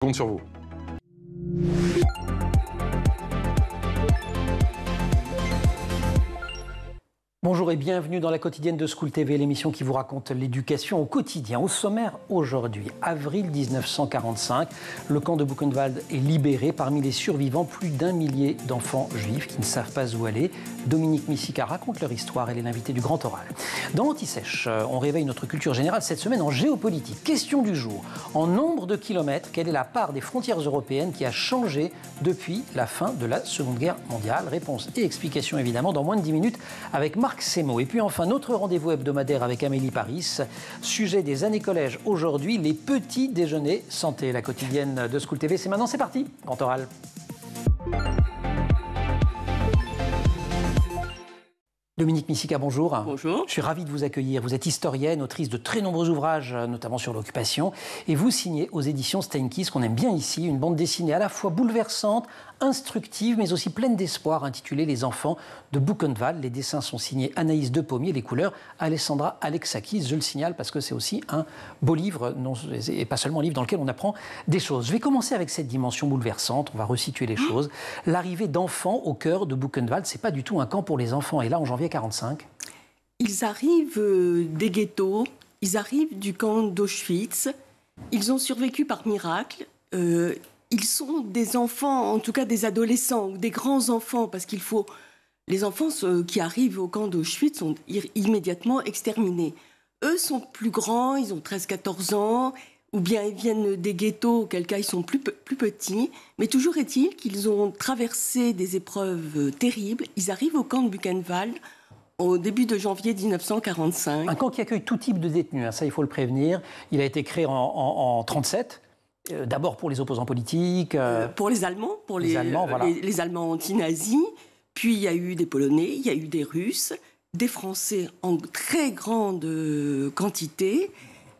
compte sur vous. Bonjour et bienvenue dans la quotidienne de School TV, l'émission qui vous raconte l'éducation au quotidien. Au sommaire aujourd'hui, avril 1945, le camp de Buchenwald est libéré. Parmi les survivants, plus d'1 millier d'enfants juifs qui ne savent pas où aller. Dominique Missika raconte leur histoire, elle est l'invitée du Grand Oral. Dans Anti-Sèche, on réveille notre culture générale cette semaine en géopolitique. Question du jour, en nombre de kilomètres, quelle est la part des frontières européennes qui a changé depuis la fin de la Seconde Guerre mondiale? Réponse et explication évidemment dans moins de 10 minutes avec Marc Semo. Et puis enfin, notre rendez-vous hebdomadaire avec Amélie Paris. Sujet des années collège aujourd'hui, les petits déjeuners santé. La quotidienne de School TV, c'est maintenant, c'est parti. Grand Oral. Dominique Missika, bonjour. Bonjour. Je suis ravi de vous accueillir. Vous êtes historienne, autrice de très nombreux ouvrages, notamment sur l'occupation. Et vous signez aux éditions Steinkies, qu'on aime bien ici, une bande dessinée à la fois bouleversante, instructive, mais aussi pleine d'espoir, intitulée Les enfants de Buchenwald. Les dessins sont signés Anaïs Depommier, les couleurs Alessandra Alexakis. Je le signale parce que c'est aussi un beau livre, et pas seulement un livre dans lequel on apprend des choses. Je vais commencer avec cette dimension bouleversante, on va resituer les choses. L'arrivée d'enfants au cœur de Buchenwald, c'est pas du tout un camp pour les enfants. Et là, en janvier 1945... Ils arrivent des ghettos, ils arrivent du camp d'Auschwitz, ils ont survécu par miracle. Ils sont des enfants, en tout cas des adolescents ou des grands enfants, parce qu'il faut... Les enfants qui arrivent au camp d'Auschwitz sont immédiatement exterminés. Eux sont plus grands, ils ont 13-14 ans, ou bien ils viennent des ghettos, auquel cas ils sont plus petits. Mais toujours est-il qu'ils ont traversé des épreuves terribles. Ils arrivent au camp de Buchenwald au début de janvier 1945. Un camp qui accueille tout type de détenus, hein, ça il faut le prévenir. Il a été créé en 1937. D'abord pour les opposants politiques. Pour les Allemands, voilà. les Allemands anti-nazis. Puis il y a eu des Polonais, il y a eu des Russes, des Français en très grande quantité,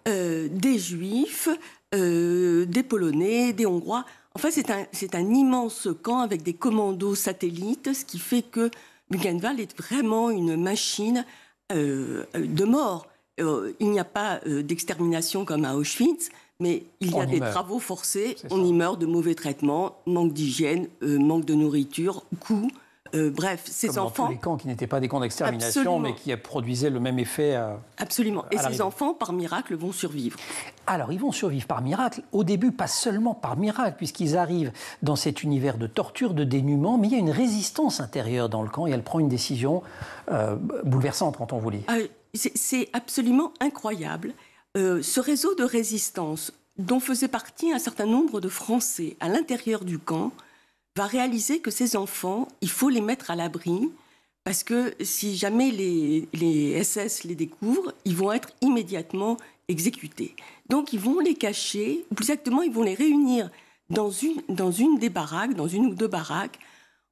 des Juifs, des Polonais, des Hongrois. Enfin, c'est un immense camp avec des commandos satellites, ce qui fait que Buchenwald est vraiment une machine de mort. Il n'y a pas d'extermination comme à Auschwitz, mais il y a des travaux forcés, on y meurt de mauvais traitements, manque d'hygiène, manque de nourriture, coups. Bref, ces comme enfants... dans tous les camps qui n'étaient pas des camps d'extermination, mais qui produisaient le même effet. Absolument. Et ces enfants, par miracle, vont survivre. Alors, ils vont survivre par miracle. Au début, pas seulement par miracle, puisqu'ils arrivent dans cet univers de torture, de dénuement, mais il y a une résistance intérieure dans le camp, et elle prend une décision bouleversante quand on vous lit. C'est absolument incroyable. Ce réseau de résistance, dont faisait partie un certain nombre de Français à l'intérieur du camp, va réaliser que ces enfants, il faut les mettre à l'abri, parce que si jamais les SS les découvrent, ils vont être immédiatement exécutés. Donc ils vont les cacher, ou plus exactement, ils vont les réunir dans une des baraques, dans une ou deux baraques,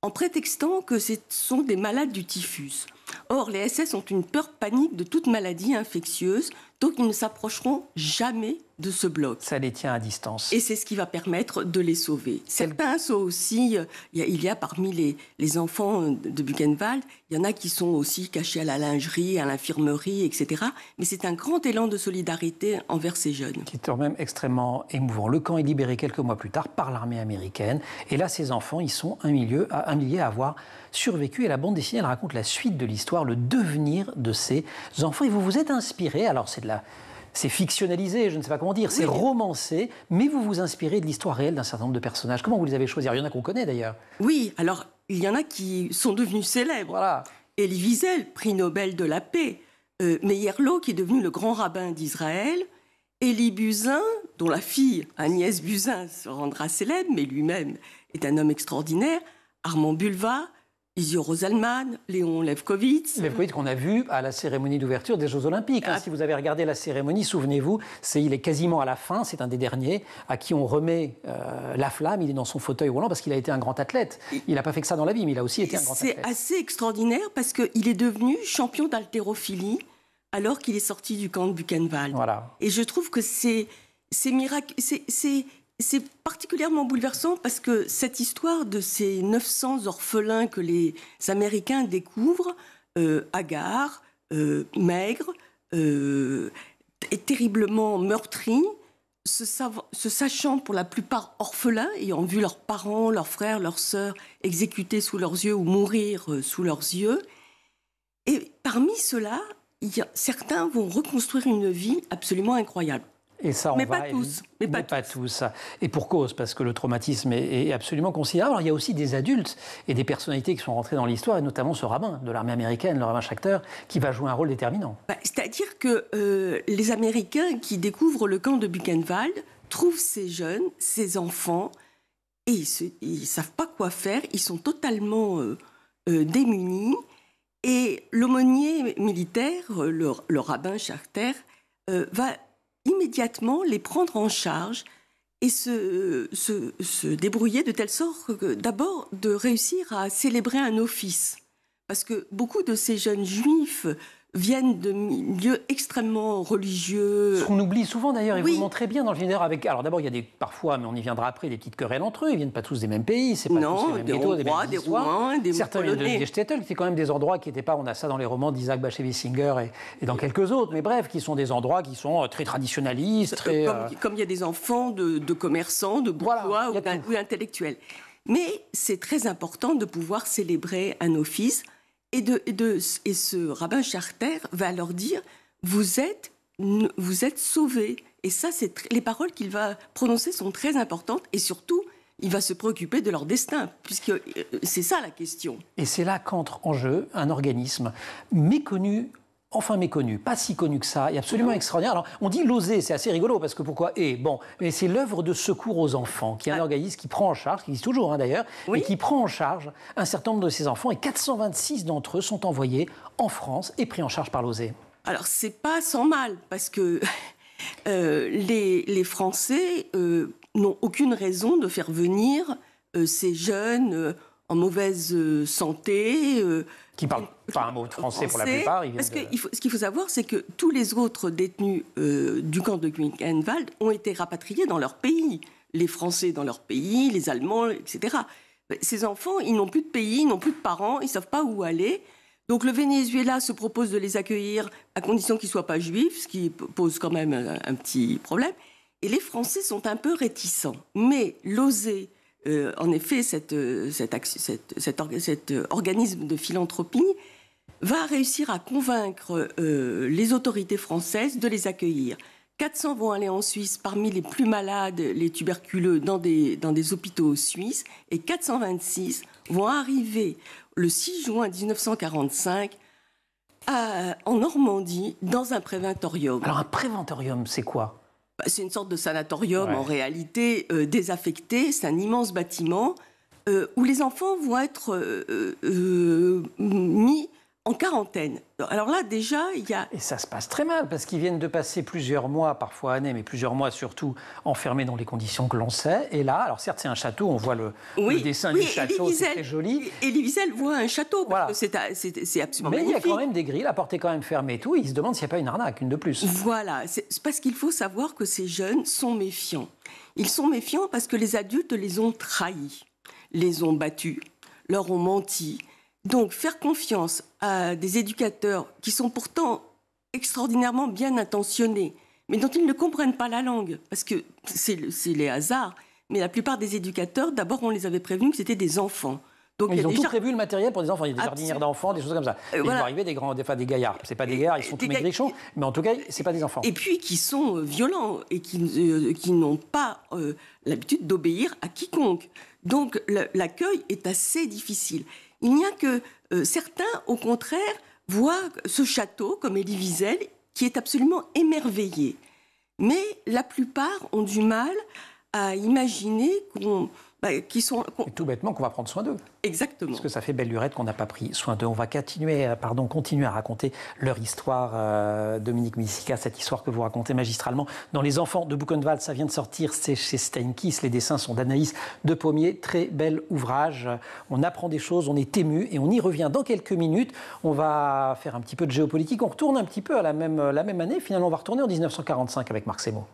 en prétextant que ce sont des malades du typhus. Or, les SS ont une peur panique de toute maladie infectieuse, donc ils ne s'approcheront jamais de ce bloc. Ça les tient à distance. Et c'est ce qui va permettre de les sauver. Certains sont aussi... Il y a parmi les enfants de Buchenwald, il y en a qui sont aussi cachés à la lingerie, à l'infirmerie, etc. Mais c'est un grand élan de solidarité envers ces jeunes. Qui est quand même extrêmement émouvant. Le camp est libéré quelques mois plus tard par l'armée américaine. Et là, ces enfants, ils sont un millier à avoir survécu. Et la bande dessinée, elle raconte la suite de l'histoire, le devenir de ces enfants. Et vous vous êtes inspiré, alors c'est fictionnalisé, je ne sais pas comment dire, c'est romancé, mais vous vous inspirez de l'histoire réelle d'un certain nombre de personnages. Comment vous les avez choisis? Il y en a qu'on connaît d'ailleurs. Oui, alors il y en a qui sont devenus célèbres. Voilà. Elie Wiesel, prix Nobel de la paix. Meyerlo, qui est devenu le grand rabbin d'Israël. Élie Buzyn, dont la fille Agnès Buzyn se rendra célèbre, mais lui-même est un homme extraordinaire. Armand Bulva, Isio Rosalman, Léon Levkovitz. Levkovitz qu'on a vu à la cérémonie d'ouverture des Jeux Olympiques. Si vous avez regardé la cérémonie, souvenez-vous, il est quasiment à la fin, c'est un des derniers, à qui on remet la flamme. Il est dans son fauteuil roulant parce qu'il a été un grand athlète. Il n'a pas fait que ça dans la vie, mais il a aussi été un grand athlète. C'est assez extraordinaire parce qu'il est devenu champion d'haltérophilie alors qu'il est sorti du camp de Buchenwald. Voilà. Et je trouve que c'est particulièrement bouleversant parce que cette histoire de ces 900 orphelins que les Américains découvrent, hagards, maigres, et terriblement meurtris, se sachant pour la plupart orphelins, ayant vu leurs parents, leurs frères, leurs sœurs exécutés sous leurs yeux ou mourir sous leurs yeux. Et parmi ceux-là, certains vont reconstruire une vie absolument incroyable. Et ça, mais pas tous. Mais pas tous. Et pour cause, parce que le traumatisme est absolument considérable. Alors, il y a aussi des adultes et des personnalités qui sont rentrées dans l'histoire, et notamment ce rabbin de l'armée américaine, le rabbin Schachter, qui va jouer un rôle déterminant. C'est-à-dire que les Américains qui découvrent le camp de Buchenwald trouvent ces jeunes, ces enfants, et ils ne savent pas quoi faire, ils sont totalement démunis. Et l'aumônier militaire, le rabbin Schachter, va immédiatement les prendre en charge et se débrouiller de telle sorte que d'abord de réussir à célébrer un office. Parce que beaucoup de ces jeunes juifs viennent de milieux extrêmement religieux. Ce qu'on oublie souvent d'ailleurs, et vous le montrez bien dans le film avec. Alors d'abord, il y a parfois, mais on y viendra après, des petites querelles entre eux. Ils viennent pas tous des mêmes pays, c'est pas tous les mêmes ghettos, des mêmes histoires. Roumains, des certains viennent de Gestatel, qui est quand même des endroits qui n'étaient pas. On a ça dans les romans d'Isaac Bashevis-Singer et dans quelques autres, mais bref, qui sont des endroits qui sont très traditionnalistes, très. Comme il y a des enfants de commerçants, de bourgeois ou d'intellectuels. Mais c'est très important de pouvoir célébrer un office. Et ce rabbin Schachter va leur dire vous êtes sauvés. Et ça, les paroles qu'il va prononcer sont très importantes. Et surtout, il va se préoccuper de leur destin, puisque c'est ça la question. Et c'est là qu'entre en jeu un organisme méconnu. Enfin méconnu, pas si connu que ça, et absolument extraordinaire. Alors, on dit l'OSER, c'est assez rigolo, parce que pourquoi ? Mais c'est l'œuvre de secours aux enfants, qui est un organisme qui prend en charge, qui existe toujours d'ailleurs, et qui prend en charge un certain nombre de ces enfants, et 426 d'entre eux sont envoyés en France et pris en charge par l'OSER. Alors, c'est pas sans mal, parce que les Français n'ont aucune raison de faire venir ces jeunes en mauvaise santé, qui ne parlent pas un mot de français pour la plupart. Parce que ce qu'il faut savoir, c'est que tous les autres détenus du camp de Buchenwald ont été rapatriés dans leur pays. Les Français dans leur pays, les Allemands, etc. Ces enfants, ils n'ont plus de pays, ils n'ont plus de parents, ils ne savent pas où aller. Donc le Venezuela se propose de les accueillir à condition qu'ils ne soient pas juifs, ce qui pose quand même un petit problème. Et les Français sont un peu réticents. Mais l'OSER, en effet, cet organisme de philanthropie va réussir à convaincre les autorités françaises de les accueillir. 400 vont aller en Suisse parmi les plus malades, les tuberculeux, dans des hôpitaux suisses, et 426 vont arriver le 6 juin 1945 en Normandie, dans un préventorium. Alors un préventorium, c'est quoi ? C'est une sorte de sanatorium, en réalité, désaffecté. C'est un immense bâtiment où les enfants vont être mis en quarantaine. Alors là, déjà, il y a... Et ça se passe très mal, parce qu'ils viennent de passer plusieurs mois, parfois années, mais plusieurs mois surtout, enfermés dans les conditions que l'on sait. Et là, alors certes, c'est un château, on voit le dessin du château, c'est très joli. Elie Wiesel voit un château, parce que c'est absolument magnifique. Mais il y a quand même des grilles, la porte est quand même fermée et tout, et ils se demandent s'il n'y a pas une arnaque, une de plus. Voilà, c'est parce qu'il faut savoir que ces jeunes sont méfiants. Ils sont méfiants parce que les adultes les ont trahis, les ont battus, leur ont menti. Donc, faire confiance à des éducateurs qui sont pourtant extraordinairement bien intentionnés, mais dont ils ne comprennent pas la langue, parce que c'est les hasards, mais la plupart des éducateurs, d'abord, on les avait prévenus que c'était des enfants. Donc, ils ont tout prévu le matériel pour des enfants. Il y a des jardinières d'enfants, des choses comme ça. Il va arriver des gaillards. C'est pas des gaillards, ils sont tous maigrichons, mais en tout cas, c'est pas des enfants. Et puis qui sont violents et qui n'ont pas l'habitude d'obéir à quiconque. Donc l'accueil est assez difficile. Il n'y a que certains, au contraire, voient ce château, comme Elie Wiesel, qui est absolument émerveillé. Mais la plupart ont du mal à imaginer tout bêtement qu'on va prendre soin d'eux. Exactement. Parce que ça fait belle lurette qu'on n'a pas pris soin d'eux. On va continuer à raconter leur histoire, Dominique Missika, cette histoire que vous racontez magistralement dans Les Enfants de Buchenwald. Ça vient de sortir, c'est chez Steinkiss. Les dessins sont d'Anaïs de Pommier. Très bel ouvrage. On apprend des choses, on est ému et on y revient dans quelques minutes. On va faire un petit peu de géopolitique. On retourne un petit peu à la même année. Finalement, on va retourner en 1945 avec Marc Semo.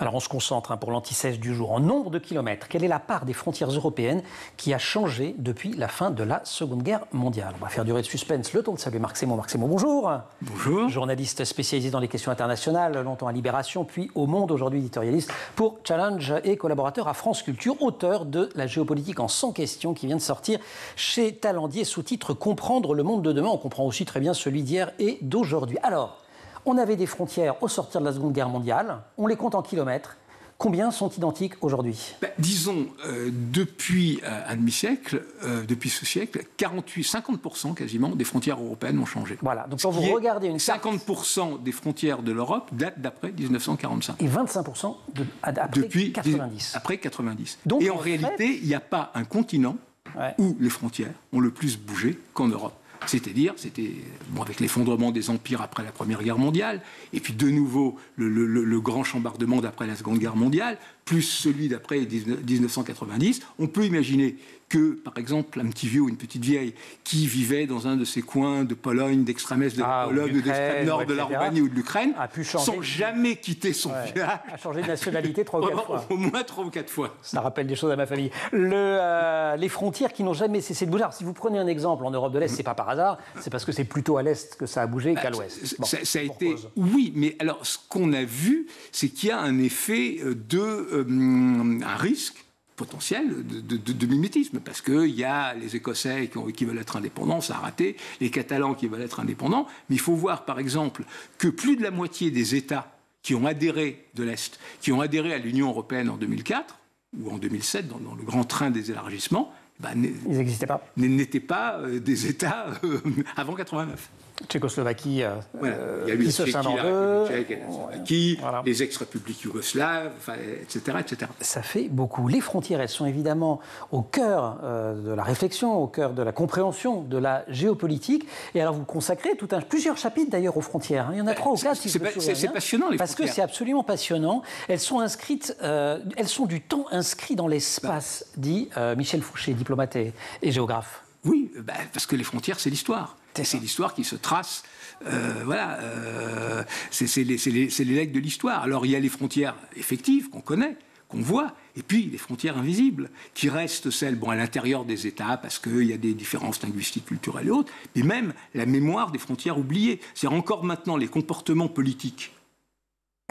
Alors on se concentre pour l'anti-sèche du jour en nombre de kilomètres. Quelle est la part des frontières européennes qui a changé depuis la fin de la Seconde Guerre mondiale? On va faire durer le suspense. Le temps de saluer Marc Sémon. Marc Sémon, bonjour. Bonjour. Journaliste spécialisé dans les questions internationales, longtemps à Libération, puis au Monde, aujourd'hui éditorialiste pour Challenge et collaborateur à France Culture, auteur de La géopolitique en 100 questions qui vient de sortir chez Talendier, sous-titre Comprendre le monde de demain. On comprend aussi très bien celui d'hier et d'aujourd'hui. Alors, on avait des frontières au sortir de la Seconde Guerre mondiale, on les compte en kilomètres. Combien sont identiques aujourd'hui? Disons, depuis un demi-siècle, depuis ce siècle, 50% quasiment des frontières européennes ont changé. Voilà, donc quand vous regardez une carte... 50% des frontières de l'Europe datent d'après 1945. Et 25% après 90. Après 90. Donc, et en réalité, il n'y a pas un continent où les frontières ont le plus bougé qu'en Europe. C'est-à-dire, avec l'effondrement des empires après la Première Guerre mondiale, et puis de nouveau le grand chambardement d'après la Seconde Guerre mondiale, plus celui d'après 1990, on peut imaginer que, par exemple, un petit vieux ou une petite vieille qui vivait dans un de ces coins de Pologne, d'extrême-est de la Pologne, ou d'extrême nord de la Roumanie ou de l'Ukraine, sans jamais quitter son village. A changé de nationalité 3 ou 4 fois. Au moins 3 ou 4 fois. Ça rappelle des choses à ma famille. Les frontières qui n'ont jamais cessé de bouger. Alors, si vous prenez un exemple en Europe de l'Est, c'est pas par hasard, c'est parce que c'est plutôt à l'Est que ça a bougé qu'à l'Ouest. Bon, ça a été... Oui, mais alors, ce qu'on a vu, c'est qu'il y a un effet un risque potentiel de mimétisme, parce qu'il y a les Écossais qui veulent être indépendants, ça a raté, les Catalans qui veulent être indépendants, mais il faut voir, par exemple, que plus de la moitié des États qui ont adhéré de l'Est, qui ont adhéré à l'Union européenne en 2004, ou en 2007, dans le grand train des élargissements, ils n'existaient pas. N'étaient pas des États avant 89. Tchécoslovaquie, qui se scinde en deux, voilà. Les ex-républiques yougoslaves, etc., etc. Ça fait beaucoup. Les frontières, elles sont évidemment au cœur de la réflexion, au cœur de la compréhension de la géopolitique. Et alors vous consacrez plusieurs chapitres d'ailleurs aux frontières. Il y en a 3 ou 4. C'est passionnant, les frontières. Parce que c'est absolument passionnant. Elles sont inscrites, elles sont du temps inscrit dans l'espace, dit Michel Fouché, diplomate et géographe. Oui, parce que les frontières, c'est l'histoire. C'est l'histoire qui se trace. C'est les legs de l'histoire. Alors, il y a les frontières effectives qu'on connaît, qu'on voit, et puis les frontières invisibles, qui restent celles à l'intérieur des États, parce qu'il y a des différences linguistiques, culturelles et autres, mais même la mémoire des frontières oubliées. C'est-à-dire encore maintenant les comportements politiques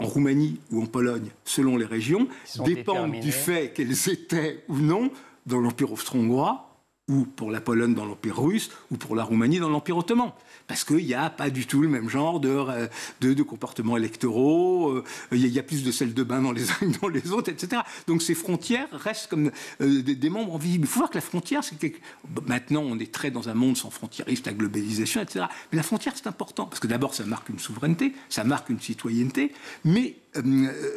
en Roumanie ou en Pologne, selon les régions, dépendent du fait qu'elles étaient ou non dans l'Empire austro-hongrois, ou pour la Pologne dans l'Empire russe, ou pour la Roumanie dans l'Empire ottoman. Parce qu'il n'y a pas du tout le même genre de comportements électoraux, il y a plus de sel de bain dans les uns que dans les autres, etc. Donc ces frontières restent comme des membres invisibles. Il faut voir que la frontière, maintenant on est très dans un monde sans frontiérisme, la globalisation, etc. Mais la frontière, c'est important, parce que d'abord ça marque une souveraineté, ça marque une citoyenneté, mais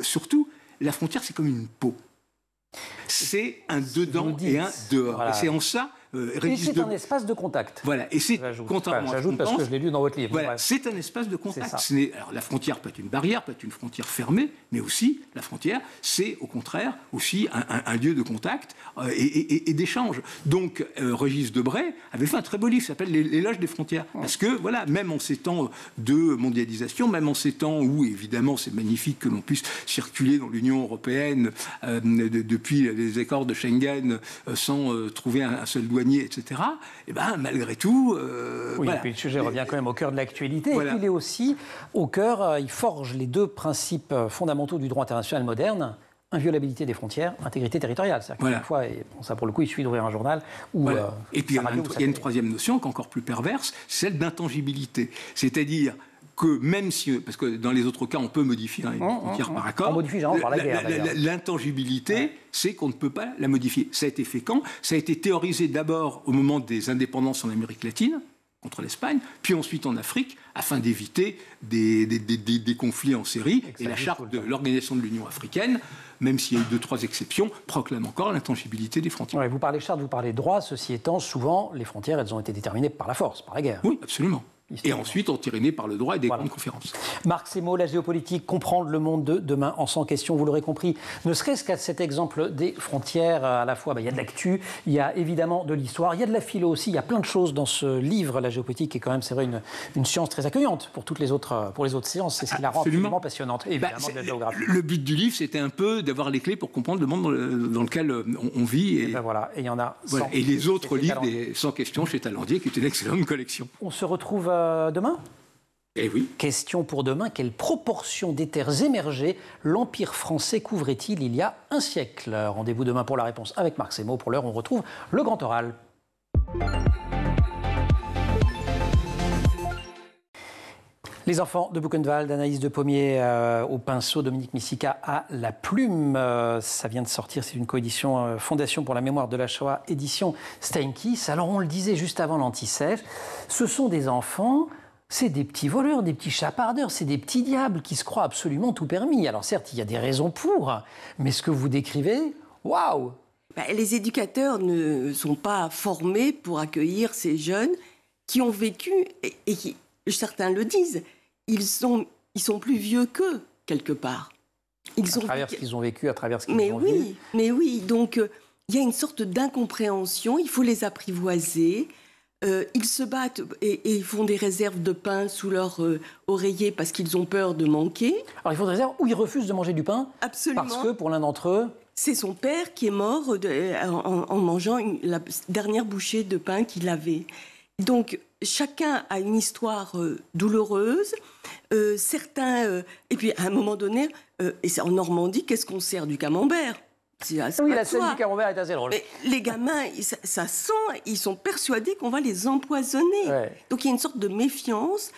surtout, la frontière, c'est comme une peau. C'est un dedans et un dehors. Voilà. Et c'est en ça... et c'est un espace de contact. Voilà, et c'est contrairement à ce qu'on pense, parce que je l'ai lu dans votre livre. Voilà, c'est un espace de contact. Alors la frontière peut être une barrière, peut être une frontière fermée, mais aussi la frontière, c'est au contraire aussi un lieu de contact et d'échange. Donc Régis Debray avait fait un très beau livre qui s'appelle L'éloge des frontières, parce que voilà, même en ces temps de mondialisation, même en ces temps où évidemment c'est magnifique que l'on puisse circuler dans l'Union européenne depuis les accords de Schengen sans trouver un seul douanier, etc. Et malgré tout... oui, voilà. Et puis le sujet revient quand même au cœur de l'actualité. Voilà. Et puis il est aussi au cœur, il forge les 2 principes fondamentaux du droit international moderne, inviolabilité des frontières, intégrité territoriale. C'est-à-dire qu'une fois, et ça pour le coup, il suffit d'ouvrir un journal ou... et puis il y a une troisième notion qui est encore plus perverse, c'est celle d'intangibilité. C'est-à-dire que même si, parce que dans les autres cas, on peut modifier une frontière par accord, on modifie généralement par la guerre. L'intangibilité, c'est qu'on ne peut pas la modifier. Ça a été fait quand ? Ça a été théorisé d'abord au moment des indépendances en Amérique latine, contre l'Espagne, puis ensuite en Afrique, afin d'éviter des conflits en série. Et la charte de l'Organisation de l'Union africaine, même s'il y a eu 2-3 exceptions, proclame encore l'intangibilité des frontières. Ouais, vous parlez charte, vous parlez droit. Ceci étant, souvent, les frontières, elles ont été déterminées par la force, par la guerre. Oui, absolument. Et ensuite entériné par le droit et des grandes conférences. Marc Semo, la géopolitique, comprendre le monde de demain en 100 questions, vous l'aurez compris, ne serait-ce qu'à cet exemple des frontières, à la fois, il y a de l'actu, il y a évidemment de l'histoire, il y a de la philo aussi, il y a plein de choses dans ce livre, la géopolitique, qui est quand même, c'est vrai, une science très accueillante pour les autres séances, c'est ce qui la rend absolument passionnante, évidemment, de la géographie. Le but du livre, c'était un peu d'avoir les clés pour comprendre le monde dans lequel on vit. Et voilà, et il y en a 100. Voilà. Et les autres livres, des 100 questions chez Talandier, qui est une excellente collection. On se retrouve demain ? Eh oui. Question pour demain, quelle proportion des terres émergées l'Empire français couvrait-il il y a un siècle ? Rendez-vous demain pour la réponse avec Marc Semo. Pour l'heure, on retrouve le grand oral. Les enfants de Buchenwald, Anaïs de Pommier au pinceau, Dominique Missika à la plume. Ça vient de sortir, c'est une coédition Fondation pour la mémoire de la Shoah, édition Steinkiss. Alors on le disait juste avant l'anti-sèche, ce sont des enfants, c'est des petits voleurs, des petits chapardeurs, c'est des petits diables qui se croient absolument tout permis. Alors certes, il y a des raisons pour, mais ce que vous décrivez, waouh! Les éducateurs ne sont pas formés pour accueillir ces jeunes qui ont vécu et qui... Certains le disent, ils sont plus vieux qu'eux, quelque part. À travers ce qu'ils ont vécu, à travers ce qu'ils ont vu. Mais oui, donc il y a une sorte d'incompréhension, il faut les apprivoiser. Ils se battent et ils font des réserves de pain sous leur oreiller parce qu'ils ont peur de manquer. Alors ils font des réserves ou ils refusent de manger du pain. Absolument. Parce que pour l'un d'entre eux... C'est son père qui est mort en mangeant la dernière bouchée de pain qu'il avait. Donc, chacun a une histoire douloureuse. Certains... et puis, à un moment donné, et c'est en Normandie, qu'est-ce qu'on sert du camembert? Oui, la scène du camembert est assez drôle. Mais les gamins, ça sent, ils sont persuadés qu'on va les empoisonner. Ouais. Donc, il y a une sorte de méfiance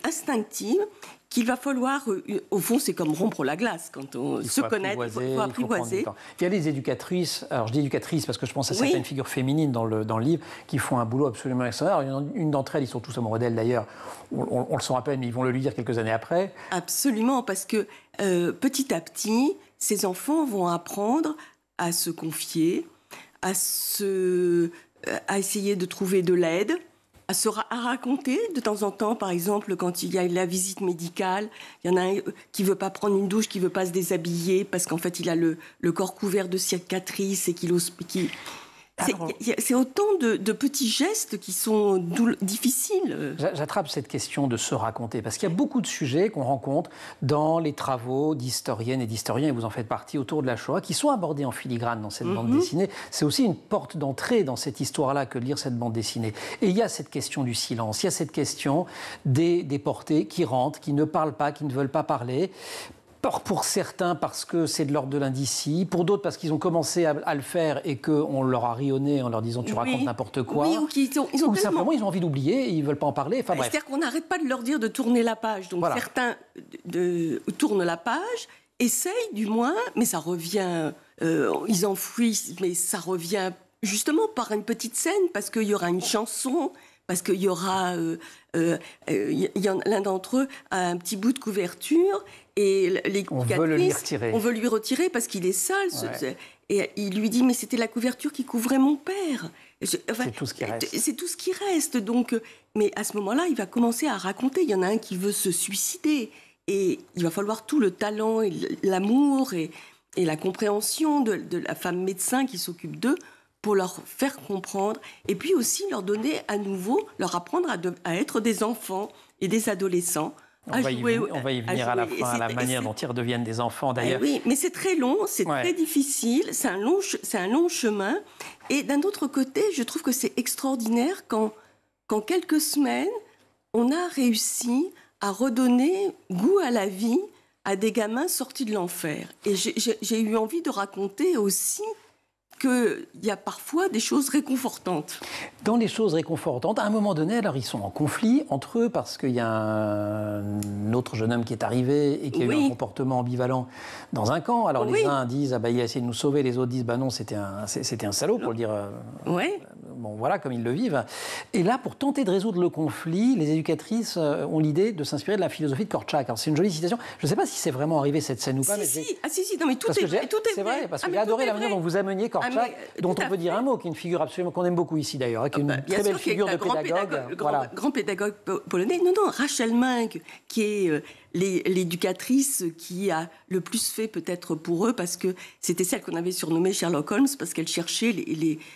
instinctive qu'il va falloir... au fond, c'est comme rompre la glace. Quand on se connaît, il faut apprivoiser. Il y a les éducatrices, alors je dis éducatrices parce que je pense à certaines figures féminines dans le livre, qui font un boulot absolument extraordinaire. Une d'entre elles, ils sont tous amoureux d'elle d'ailleurs, on le sent à peine, mais ils vont le lui dire quelques années après. Absolument, parce que petit à petit, ces enfants vont apprendre à se confier, à essayer de trouver de l'aide, à raconter de temps en temps, par exemple, quand il y a la visite médicale, il y en a un qui ne veut pas prendre une douche, qui ne veut pas se déshabiller parce qu'en fait, il a le corps couvert de cicatrices et c'est autant de petits gestes qui sont difficiles. J'attrape cette question de se raconter, parce qu'il y a beaucoup de sujets qu'on rencontre dans les travaux d'historiennes et d'historiens, et vous en faites partie, autour de la Shoah, qui sont abordés en filigrane dans cette bande dessinée. C'est aussi une porte d'entrée dans cette histoire-là que de lire cette bande dessinée. Et il y a cette question du silence, il y a cette question des déportés qui rentrent, qui ne parlent pas, qui ne veulent pas parler. Pour certains, parce que c'est de l'ordre de l'indécis. Pour d'autres, parce qu'ils ont commencé à le faire et qu'on leur a rionné en leur disant « tu racontes n'importe quoi ». Ou simplement, ils ont envie d'oublier et ils ne veulent pas en parler. Enfin, c'est-à-dire qu'on n'arrête pas de leur dire de tourner la page. Donc certains tournent la page, essayent du moins, mais ça revient... ils enfouissent, mais ça revient justement par une petite scène, parce qu'il y aura une chanson... Parce qu'il y aura, l'un d'entre eux a un petit bout de couverture et on veut lui retirer parce qu'il est sale. Ouais. Et il lui dit, mais c'était la couverture qui couvrait mon père. C'est tout ce qui reste. C'est tout ce qui reste. Donc, mais à ce moment-là, il va commencer à raconter. Il y en a un qui veut se suicider. Et il va falloir tout le talent et l'amour et la compréhension de la femme médecin qui s'occupe d'eux, pour leur faire comprendre, et puis aussi leur donner à nouveau, leur apprendre à être des enfants et des adolescents. On va y venir à la fin, à la manière dont ils redeviennent des enfants, d'ailleurs. Oui, mais c'est très long, c'est très difficile, c'est un long chemin. Et d'un autre côté, je trouve que c'est extraordinaire qu'en quelques semaines, on a réussi à redonner goût à la vie à des gamins sortis de l'enfer. Et j'ai eu envie de raconter aussi qu'il y a parfois des choses réconfortantes. Dans les choses réconfortantes, à un moment donné, alors ils sont en conflit entre eux parce qu'il y a un autre jeune homme qui est arrivé et qui a eu un comportement ambivalent dans un camp. Alors les uns disent il a essayé de nous sauver, les autres disent non, c'était un salaud, pour le dire bon, voilà comme ils le vivent. Et là, pour tenter de résoudre le conflit, les éducatrices ont l'idée de s'inspirer de la philosophie de Kortchak. Alors, c'est une jolie citation. Je ne sais pas si c'est vraiment arrivé cette scène ou pas. Si, non, mais tout est c'est vrai, parce que j'ai adoré la manière dont vous ameniez Kortchak, dont on peut dire un mot, qui est une figure absolument qu'on aime beaucoup ici d'ailleurs, qui est une très belle figure de pédagogue. Grand pédagogue polonais. Non, Rachel Mink, qui est l'éducatrice qui a le plus fait peut-être pour eux, parce que c'était celle qu'on avait surnommée Sherlock Holmes, parce qu'elle cherchait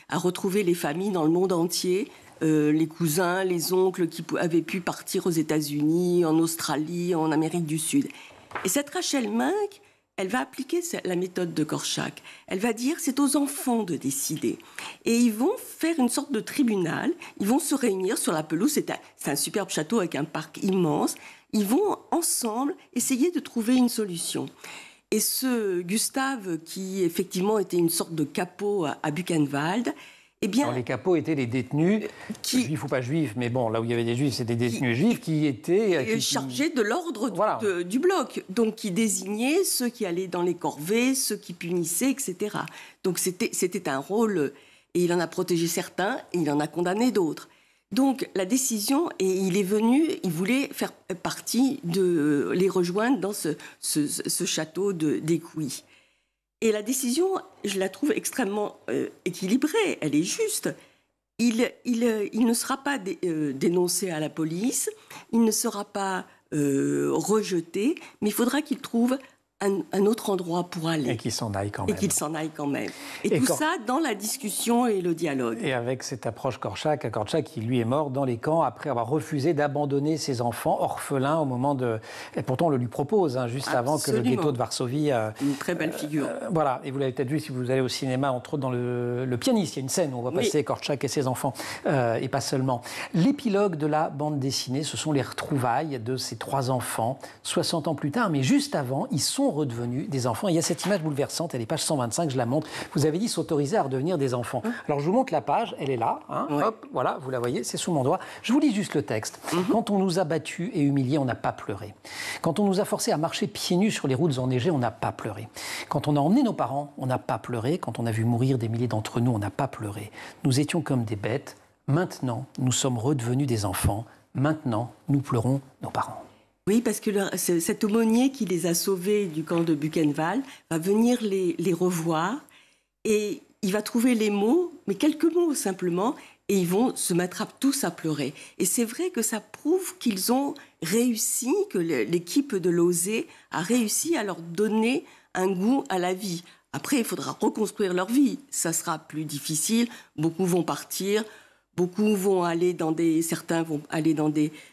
à retrouver les familles dans le monde entier, les cousins, les oncles qui avaient pu partir aux États-Unis, en Australie, en Amérique du Sud. Et cette Rachel Mink, elle va appliquer la méthode de Kortchak. Elle va dire c'est aux enfants de décider. Et ils vont faire une sorte de tribunal. Ils vont se réunir sur la pelouse. C'est un superbe château avec un parc immense. Ils vont ensemble essayer de trouver une solution. Et ce Gustave, qui effectivement était une sorte de capot à Buchenwald, eh bien, alors, les capots étaient les détenus, juifs ou pas juifs, mais bon, là où il y avait des juifs, c'était des détenus juifs qui étaient... chargés de l'ordre du bloc, donc qui désignaient ceux qui allaient dans les corvées, ceux qui punissaient, etc. Donc c'était un rôle, et il en a protégé certains, et il en a condamné d'autres. Donc la décision, et il est venu, il voulait faire partie de les rejoindre dans ce château d'Écouis. Et la décision, je la trouve extrêmement équilibrée, elle est juste. Il ne sera pas dénoncé à la police, il ne sera pas rejeté, mais il faudra qu'il trouve un autre endroit pour aller. Et qu'il s'en aille quand même. Et tout ça dans la discussion et le dialogue. Et avec cette approche Kortchak qui lui est mort dans les camps après avoir refusé d'abandonner ses enfants orphelins au moment de... Et pourtant on le lui propose, juste avant que le ghetto de Varsovie... Une très belle figure. Voilà, et vous l'avez peut-être vu si vous allez au cinéma, entre autres dans le pianiste, il y a une scène où on voit passer Kortchak et ses enfants, et pas seulement. L'épilogue de la bande dessinée, ce sont les retrouvailles de ces 3 enfants, 60 ans plus tard, mais juste avant, ils sont redevenus des enfants. Et il y a cette image bouleversante, elle est page 125, je la montre. Vous avez dit s'autoriser à redevenir des enfants. Alors je vous montre la page, elle est là, hop, voilà, vous la voyez, c'est sous mon doigt. Je vous lis juste le texte. Quand on nous a battus et humiliés, on n'a pas pleuré. Quand on nous a forcés à marcher pieds nus sur les routes enneigées, on n'a pas pleuré. Quand on a emmené nos parents, on n'a pas pleuré. Quand on a vu mourir des milliers d'entre nous, on n'a pas pleuré. Nous étions comme des bêtes. Maintenant, nous sommes redevenus des enfants. Maintenant, nous pleurons nos parents. Oui, parce que cet aumônier qui les a sauvés du camp de Buchenwald va venir les revoir et il va trouver les mots, mais quelques mots simplement, et ils vont se mettre tous à pleurer. Et c'est vrai que ça prouve qu'ils ont réussi, que l'équipe de l'OSE a réussi à leur donner un goût à la vie. Après, il faudra reconstruire leur vie. Ça sera plus difficile. Beaucoup vont partir. Beaucoup vont aller certains vont aller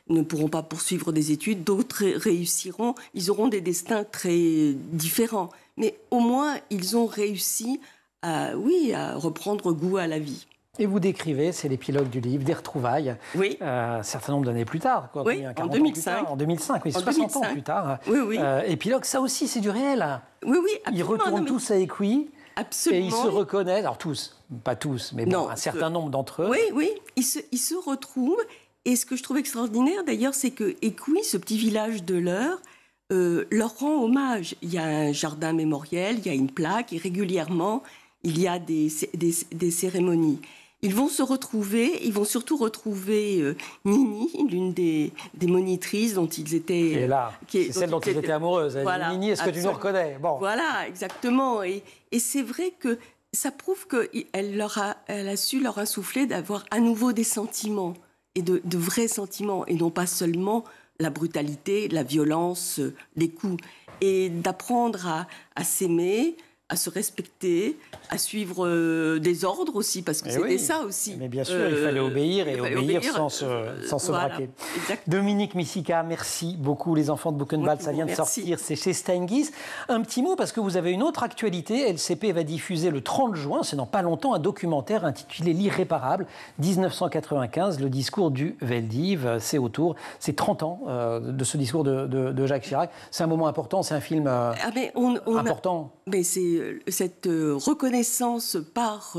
ne pourront pas poursuivre des études, d'autres réussiront, ils auront des destins très différents. Mais au moins, ils ont réussi à reprendre goût à la vie. Et vous décrivez, c'est l'épilogue du livre, des retrouvailles, un certain nombre d'années plus tard. En 2005. En 2005, 60 ans plus tard. Épilogue, ça aussi, c'est du réel. Oui, absolument. Ils retournent tous à Écouis. Absolument. Et ils se reconnaissent, alors tous, pas tous, mais un certain nombre d'entre eux. Oui, ils se retrouvent. Et ce que je trouve extraordinaire, d'ailleurs, c'est que Écouis, ce petit village de l'Eure, leur rend hommage. Il y a un jardin mémoriel, il y a une plaque, et régulièrement, il y a des cérémonies. Ils vont se retrouver, ils vont surtout retrouver Nini, l'une des monitrices dont ils étaient... Et là, c'est celle dont ils étaient amoureuses. Voilà, Nini, est-ce que tu nous reconnais? Voilà, exactement. Et c'est vrai que ça prouve qu'elle a su leur insuffler d'avoir à nouveau des sentiments, et de vrais sentiments, et non pas seulement la brutalité, la violence, les coups. Et d'apprendre à s'aimer, à se respecter, à suivre des ordres aussi, parce que c'était ça aussi. Mais bien sûr, il fallait obéir sans se braquer. Exactement. Dominique Missika, merci beaucoup. Les enfants de Buchenwald, ça vient de sortir, c'est chez Steinguis. Un petit mot, parce que vous avez une autre actualité. LCP va diffuser le 30 juin, c'est dans pas longtemps, un documentaire intitulé L'Irréparable, 1995, le discours du Veldiv. C'est 30 ans de ce discours de Jacques Chirac. C'est un moment important, c'est un film important. Mais c'est cette reconnaissance par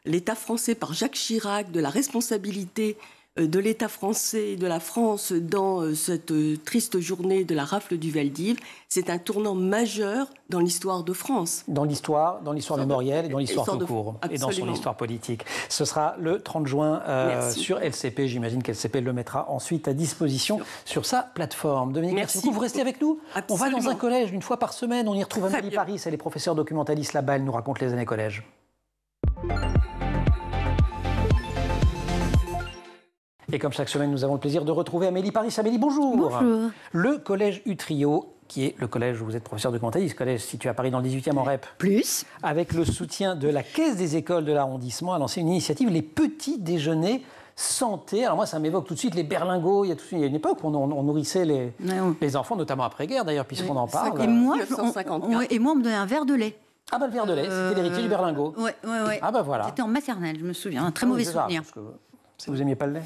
l'État français, par Jacques Chirac, de la responsabilité de l'État français et de la France dans cette triste journée de la rafle du Veldiv, c'est un tournant majeur dans l'histoire de France. Dans l'histoire mémorielle et dans l'histoire tout court, et dans son histoire politique. Ce sera le 30 juin sur LCP. J'imagine qu'LCP le mettra ensuite à disposition sur sa plateforme. Dominique, merci beaucoup. Vous restez avec nous. Absolument. On va dans un collège une fois par semaine. On y retrouve Amélie Paris. Elle est professeure documentaliste là-bas. Elle nous raconte les années collège. Et comme chaque semaine, nous avons le plaisir de retrouver Amélie Paris. Amélie, bonjour. Bonjour. Le collège Utrio, qui est le collège où vous êtes professeur documentaliste, collège situé à Paris dans le 18e en REP. Plus. Avec le soutien de la Caisse des écoles de l'arrondissement, a lancé une initiative, les petits déjeuners santé. Alors moi, ça m'évoque tout de suite les berlingots. Il y a une époque où on nourrissait les enfants, notamment après-guerre d'ailleurs, puisqu'on en parle. Et moi, on me donnait un verre de lait. Ah bah le verre de lait, c'était l'héritier du berlingot. Ouais. Ah bah voilà. C'était en maternelle, je me souviens. Un très mauvais souvenir. Si vous n'aimiez pas le lait.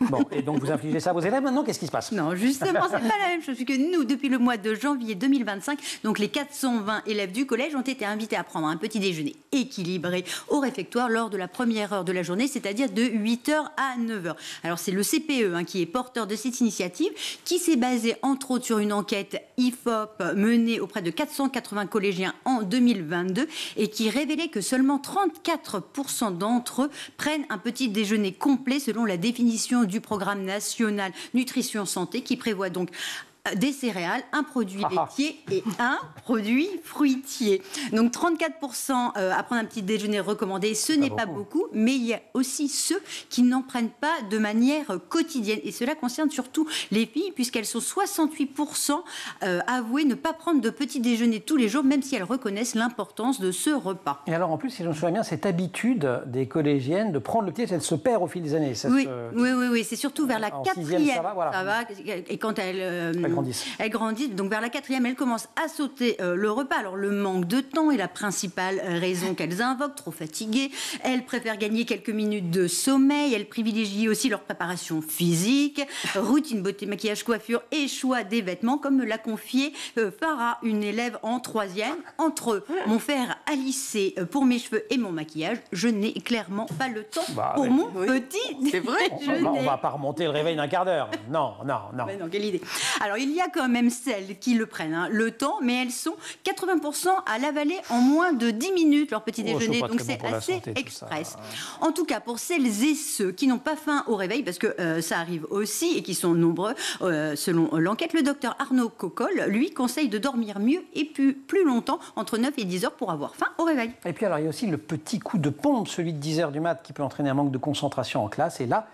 Bon, et donc vous infligez ça à vos élèves maintenant, qu'est-ce qui se passe? Non, justement, c'est pas la même chose, puisque nous, depuis le mois de janvier 2025, donc les 420 élèves du collège ont été invités à prendre un petit déjeuner équilibré au réfectoire lors de la première heure de la journée, c'est-à-dire de 8h à 9h. Alors c'est le CPE qui est porteur de cette initiative, qui s'est basée entre autres sur une enquête IFOP menée auprès de 480 collégiens en 2022 et qui révélait que seulement 34% d'entre eux prennent un petit déjeuner complet selon la définition du programme national nutrition santé qui prévoit donc des céréales, un produit laitier et un produit fruitier. Donc 34% à prendre un petit déjeuner recommandé, ce n'est pas beaucoup, mais il y a aussi ceux qui n'en prennent pas de manière quotidienne. Et cela concerne surtout les filles, puisqu'elles sont 68% avouées ne pas prendre de petit déjeuner tous les jours, même si elles reconnaissent l'importance de ce repas. Et alors en plus, si je me souviens bien, cette habitude des collégiennes de prendre le petit, elle se perd au fil des années. Oui, c'est surtout vers la 4e. Ça va, et quand elles grandissent. Donc vers la 4e, elles commencent à sauter le repas. Alors le manque de temps est la principale raison qu'elles invoquent, trop fatiguées. Elles préfèrent gagner quelques minutes de sommeil. Elles privilégient aussi leur préparation physique, routine, beauté, maquillage, coiffure et choix des vêtements, comme me l'a confié Farah, une élève en 3e. Entre mon fer à lisser pour mes cheveux et mon maquillage, je n'ai clairement pas le temps pour mon petit déjeuner. On va pas remonter le réveil d'un quart d'heure. Non. Mais non, quelle idée. Alors, il y a quand même celles qui le prennent, le temps, mais elles sont 80% à l'avaler en moins de 10 minutes, leur petit déjeuner. Donc, c'est assez express. En tout cas, pour celles et ceux qui n'ont pas faim au réveil, parce que ça arrive aussi et qui sont nombreux, selon l'enquête, le docteur Arnaud Cocolle, lui, conseille de dormir mieux et plus longtemps, entre 9 et 10 heures, pour avoir faim au réveil. Et puis, alors, il y a aussi le petit coup de pompe, celui de 10 heures du mat, qui peut entraîner un manque de concentration en classe. Et là,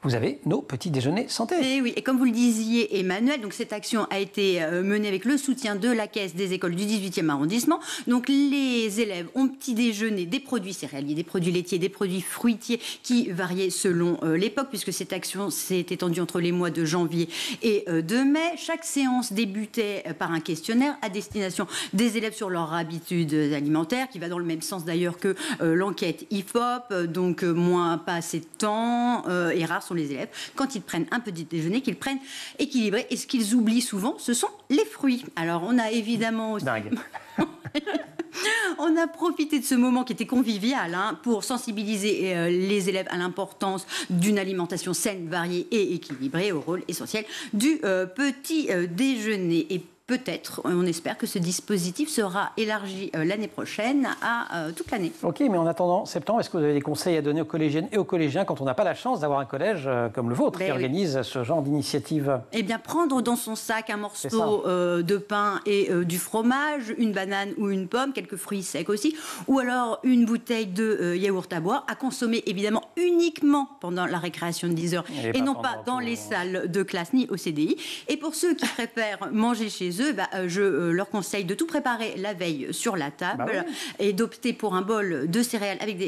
vous avez nos petits déjeuners santé. Et oui, et comme vous le disiez, Emmanuel, donc cette action a été menée avec le soutien de la Caisse des écoles du 18e arrondissement. Donc les élèves ont petit déjeuner des produits céréaliers, des produits laitiers, des produits fruitiers qui variaient selon l'époque, puisque cette action s'est étendue entre les mois de janvier et de mai. Chaque séance débutait par un questionnaire à destination des élèves sur leurs habitudes alimentaires, qui va dans le même sens d'ailleurs que l'enquête IFOP, donc pas assez de temps et rares sont les élèves, quand ils prennent un petit déjeuner, qu'ils prennent équilibré. Et ce qu'ils oublient souvent, ce sont les fruits. Alors, on a évidemment aussi... Dingue. On a profité de ce moment qui était convivial pour sensibiliser les élèves à l'importance d'une alimentation saine, variée et équilibrée, au rôle essentiel du petit déjeuner. Et peut-être, on espère que ce dispositif sera élargi l'année prochaine à toute l'année. Ok, mais en attendant septembre, est-ce que vous avez des conseils à donner aux collégiennes et aux collégiens quand on n'a pas la chance d'avoir un collège comme le vôtre qui organise ce genre d'initiative? Eh bien, prendre dans son sac un morceau de pain et du fromage, une banane ou une pomme, quelques fruits secs aussi, ou alors une bouteille de yaourt à boire, à consommer évidemment uniquement pendant la récréation de 10 heures et non pas dans les salles de classe ni au CDI. Et pour ceux qui préfèrent manger chez eux, je leur conseille de tout préparer la veille sur la table et d'opter pour un bol de céréales avec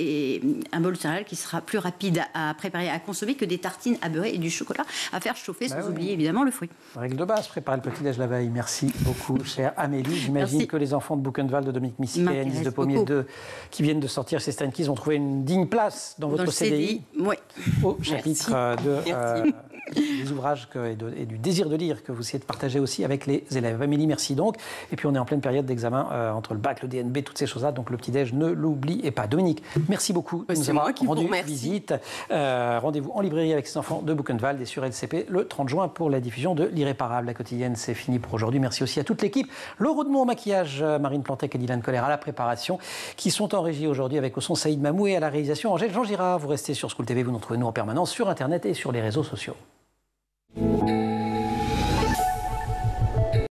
un bol de céréales qui sera plus rapide à préparer, à consommer que des tartines à beurrer et du chocolat à faire chauffer sans oublier évidemment le fruit. Règle de base, préparer le petit-déj la veille. Merci beaucoup, chère Amélie. J'imagine que les enfants de Buchenwald, de Dominique Missier et Anis de Pommier 2, qui viennent de sortir chez Steinkies, ont trouvé une digne place dans votre CDI. Oui. Au chapitre de des ouvrages et du désir de lire que vous essayez de partager aussi avec les élèves. Amélie, merci donc. Et puis on est en pleine période d'examen entre le bac, le DNB, toutes ces choses-là. Donc le petit-déj, ne l'oubliez pas. Dominique, merci beaucoup de nous avoir rendu visite. Rendez-vous en librairie avec ses enfants de Buchenwald et sur LCP le 30 juin pour la diffusion de L'Irréparable. La quotidienne, c'est fini pour aujourd'hui. Merci aussi à toute l'équipe. Laure Audemont au maquillage, Marine Plantec et Dylan Colère à la préparation, qui sont en régie aujourd'hui avec au son Saïd Mamou et à la réalisation Angèle Jean Girard. Vous restez sur School TV, vous nous retrouvez nous en permanence sur Internet et sur les réseaux sociaux.